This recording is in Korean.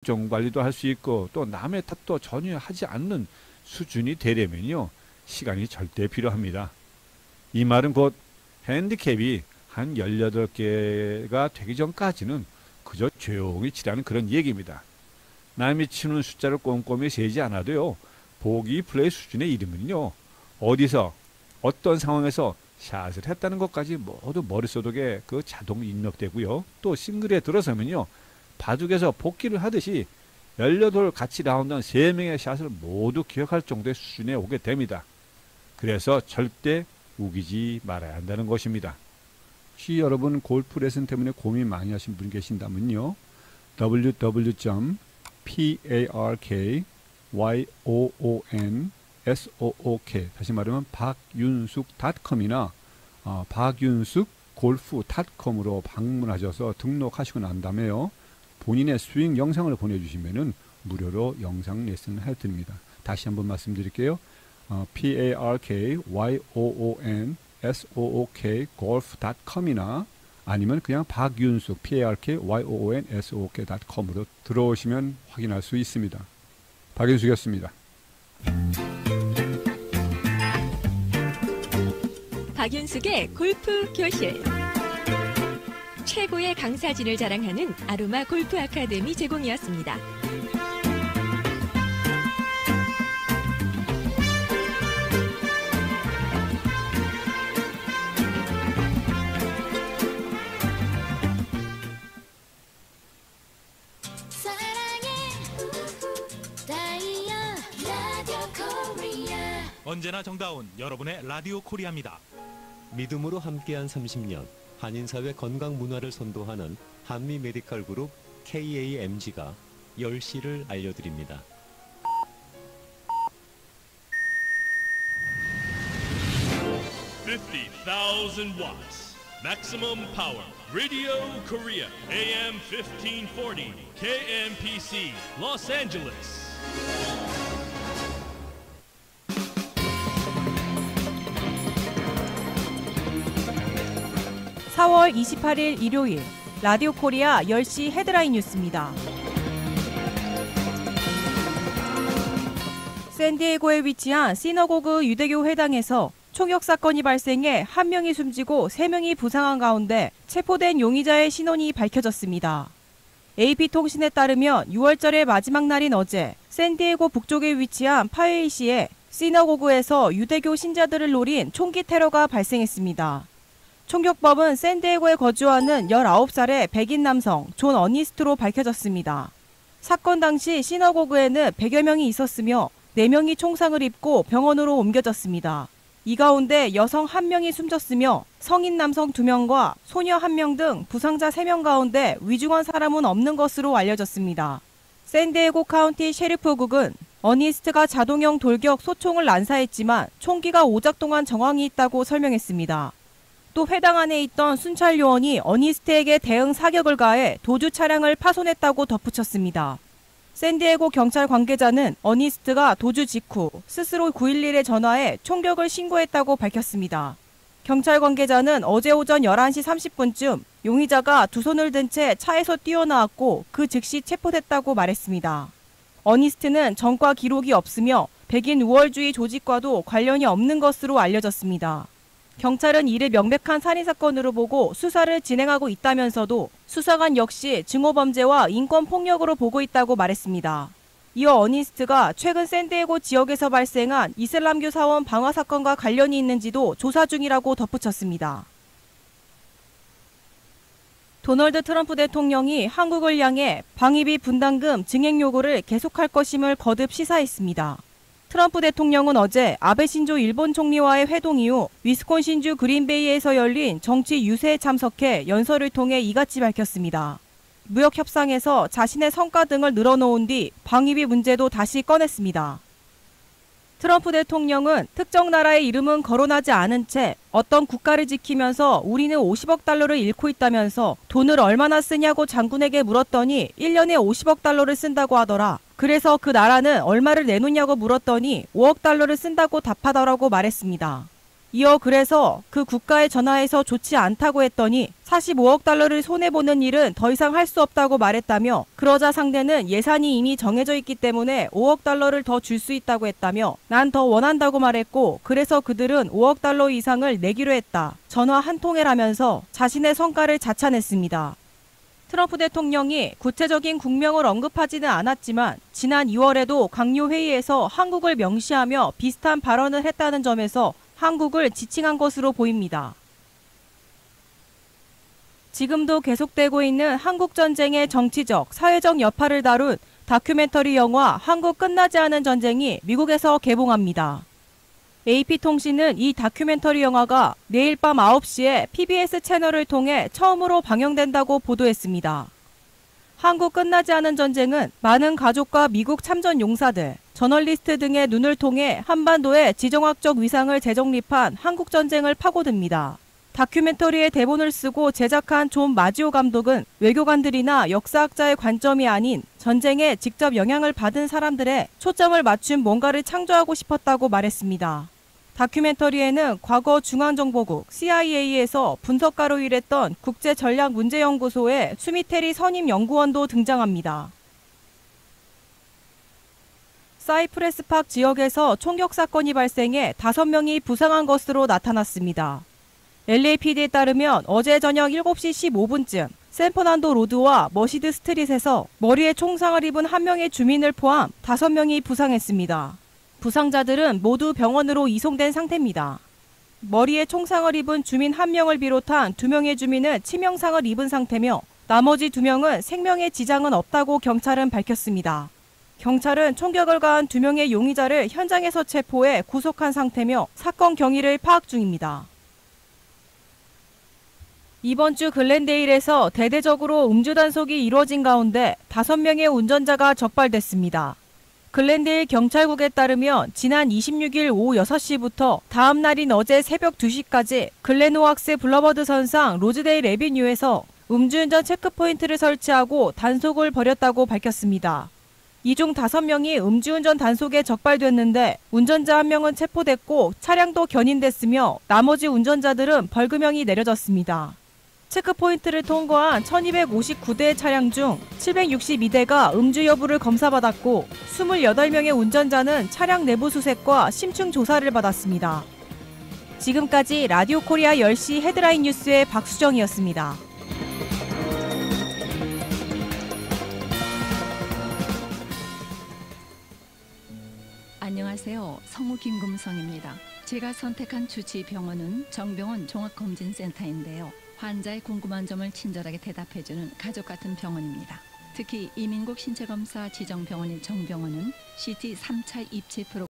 일정 관리도 할 수 있고 또 남의 탓도 전혀 하지 않는 수준이 되려면요. 시간이 절대 필요합니다. 이 말은 곧 핸디캡이 한 18개가 되기 전까지는 그저 조용히 치라는 그런 얘기입니다. 남이 치는 숫자를 꼼꼼히 세지 않아도요. 보기 플레이 수준의 이름은요. 어디서 어떤 상황에서 샷을 했다는 것까지 모두 머릿속에 그 자동 입력되고요. 또 싱글에 들어서면요. 바둑에서 복기를 하듯이 18 같이 라운드한 3명의 샷을 모두 기억할 정도의 수준에 오게 됩니다. 그래서 절대 우기지 말아야 한다는 것입니다. 혹시 여러분 골프 레슨 때문에 고민 많이 하신 분 계신다면요. www.parkyonsook 다시 말하면 박윤숙.com이나 박윤숙골프.com으로 방문하셔서 등록하시고 난 다음에요. 본인의 스윙 영상을 보내주시면 무료로 영상 레슨을 해드립니다. 다시 한번 말씀드릴게요. parkyonsook golf.com이나 아니면 그냥 박윤숙 parkyonsook.com으로 들어오시면 확인할 수 있습니다. 박윤숙이었습니다. 박윤숙의 골프 교실. 최고의 강사진을 자랑하는 아로마 골프 아카데미 제공이었습니다. 언제나 정다운 여러분의 라디오 코리아입니다. 믿음으로 함께한 30년, 한인사회 건강 문화를 선도하는 한미 메디컬 그룹 KAMG가 10시를 알려드립니다. $50,000 watts. Maximum power. Radio Korea. AM 1540. KMPC. Los Angeles. (4월 28일) 일요일 라디오 코리아 10시 헤드라인 뉴스입니다. 샌디에고에 위치한 시너고그 유대교 회당에서 총격 사건이 발생해 1명이 숨지고 3명이 부상한 가운데 체포된 용의자의 신원이 밝혀졌습니다. AP통신에 따르면 6월절의 마지막 날인 어제 샌디에고 북쪽에 위치한 파웨이시의 시너고그에서 유대교 신자들을 노린 총기 테러가 발생했습니다. 총격범은 샌디에고에 거주하는 19살의 백인 남성 존 어니스트로 밝혀졌습니다. 사건 당시 시너고그에는 100여 명이 있었으며 4명이 총상을 입고 병원으로 옮겨졌습니다. 이 가운데 여성 1명이 숨졌으며 성인 남성 2명과 소녀 1명 등 부상자 3명 가운데 위중한 사람은 없는 것으로 알려졌습니다. 샌디에고 카운티 셰리프국은 어니스트가 자동형 돌격 소총을 난사했지만 총기가 오작동한 정황이 있다고 설명했습니다. 또 회당 안에 있던 순찰 요원이 어니스트에게 대응 사격을 가해 도주 차량을 파손했다고 덧붙였습니다. 샌디에고 경찰 관계자는 어니스트가 도주 직후 스스로 911에 전화해 총격을 신고했다고 밝혔습니다. 경찰 관계자는 어제 오전 11시 30분쯤 용의자가 두 손을 든 채 차에서 뛰어나왔고 그 즉시 체포됐다고 말했습니다. 어니스트는 전과 기록이 없으며 백인 우월주의 조직과도 관련이 없는 것으로 알려졌습니다. 경찰은 이를 명백한 살인사건으로 보고 수사를 진행하고 있다면서도 수사관 역시 증오범죄와 인권폭력으로 보고 있다고 말했습니다. 이어 어니스트가 최근 샌디에고 지역에서 발생한 이슬람교 사원 방화 사건과 관련이 있는지도 조사 중이라고 덧붙였습니다. 도널드 트럼프 대통령이 한국을 향해 방위비 분담금 증액 요구를 계속할 것임을 거듭 시사했습니다. 트럼프 대통령은 어제 아베 신조 일본 총리와의 회동 이후 위스콘신주 그린베이에서 열린 정치 유세에 참석해 연설을 통해 이같이 밝혔습니다. 무역 협상에서 자신의 성과 등을 늘어놓은 뒤 방위비 문제도 다시 꺼냈습니다. 트럼프 대통령은 특정 나라의 이름은 거론하지 않은 채 어떤 국가를 지키면서 우리는 50억 달러를 잃고 있다면서 돈을 얼마나 쓰냐고 장군에게 물었더니 1년에 50억 달러를 쓴다고 하더라. 그래서 그 나라는 얼마를 내놓냐고 물었더니 5억 달러를 쓴다고 답하더라고 말했습니다. 이어 그래서 그 국가에 전화해서 좋지 않다고 했더니 45억 달러를 손해보는 일은 더 이상 할 수 없다고 말했다며, 그러자 상대는 예산이 이미 정해져 있기 때문에 5억 달러를 더 줄 수 있다고 했다며, 난 더 원한다고 말했고 그래서 그들은 5억 달러 이상을 내기로 했다. 전화 한 통해라면서 자신의 성과를 자찬했습니다. 트럼프 대통령이 구체적인 국명을 언급하지는 않았지만 지난 2월에도 강요 회의에서 한국을 명시하며 비슷한 발언을 했다는 점에서 한국을 지칭한 것으로 보입니다. 지금도 계속되고 있는 한국 전쟁의 정치적, 사회적 여파를 다룬 다큐멘터리 영화 한국 끝나지 않은 전쟁이 미국에서 개봉합니다. AP통신은 이 다큐멘터리 영화가 내일 밤 9시에 PBS 채널을 통해 처음으로 방영된다고 보도했습니다. 한국 끝나지 않은 전쟁은 많은 가족과 미국 참전 용사들, 저널리스트 등의 눈을 통해 한반도의 지정학적 위상을 재정립한 한국 전쟁을 파고듭니다. 다큐멘터리의 대본을 쓰고 제작한 존 마지오 감독은 외교관들이나 역사학자의 관점이 아닌 전쟁에 직접 영향을 받은 사람들의 초점을 맞춘 뭔가를 창조하고 싶었다고 말했습니다. 다큐멘터리에는 과거 중앙정보국 CIA에서 분석가로 일했던 국제전략문제연구소의 수미테리 선임 연구원도 등장합니다. 사이프레스 팍 지역에서 총격 사건이 발생해 5명이 부상한 것으로 나타났습니다. LAPD에 따르면 어제 저녁 7시 15분쯤 샌퍼난도 로드와 머시드 스트릿에서 머리에 총상을 입은 한 명의 주민을 포함 5명이 부상했습니다. 부상자들은 모두 병원으로 이송된 상태입니다. 머리에 총상을 입은 주민 1명을 비롯한 2명의 주민은 치명상을 입은 상태며 나머지 2명은 생명에 지장은 없다고 경찰은 밝혔습니다. 경찰은 총격을 가한 2명의 용의자를 현장에서 체포해 구속한 상태며 사건 경위를 파악 중입니다. 이번 주 글렌데일에서 대대적으로 음주 단속이 이루어진 가운데 5명의 운전자가 적발됐습니다. 글렌데일 경찰국에 따르면 지난 26일 오후 6시부터 다음 날인 어제 새벽 2시까지 글렌오악스 블러버드 선상 로즈데일 애비뉴에서 음주운전 체크포인트를 설치하고 단속을 벌였다고 밝혔습니다. 이 중 5명이 음주운전 단속에 적발됐는데 운전자 1명은 체포됐고 차량도 견인됐으며 나머지 운전자들은 벌금형이 내려졌습니다. 체크포인트를 통과한 1259대의 차량 중 762대가 음주 여부를 검사받았고 28명의 운전자는 차량 내부 수색과 심층 조사를 받았습니다. 지금까지 라디오 코리아 10시 헤드라인 뉴스의 박수정이었습니다. 안녕하세요. 성우 김금성입니다. 제가 선택한 주치병원은 정병원 종합검진센터인데요. 환자의 궁금한 점을 친절하게 대답해주는 가족 같은 병원입니다. 특히 이민국 신체검사 지정병원인 정병원은 CT 3차 입체 프로그램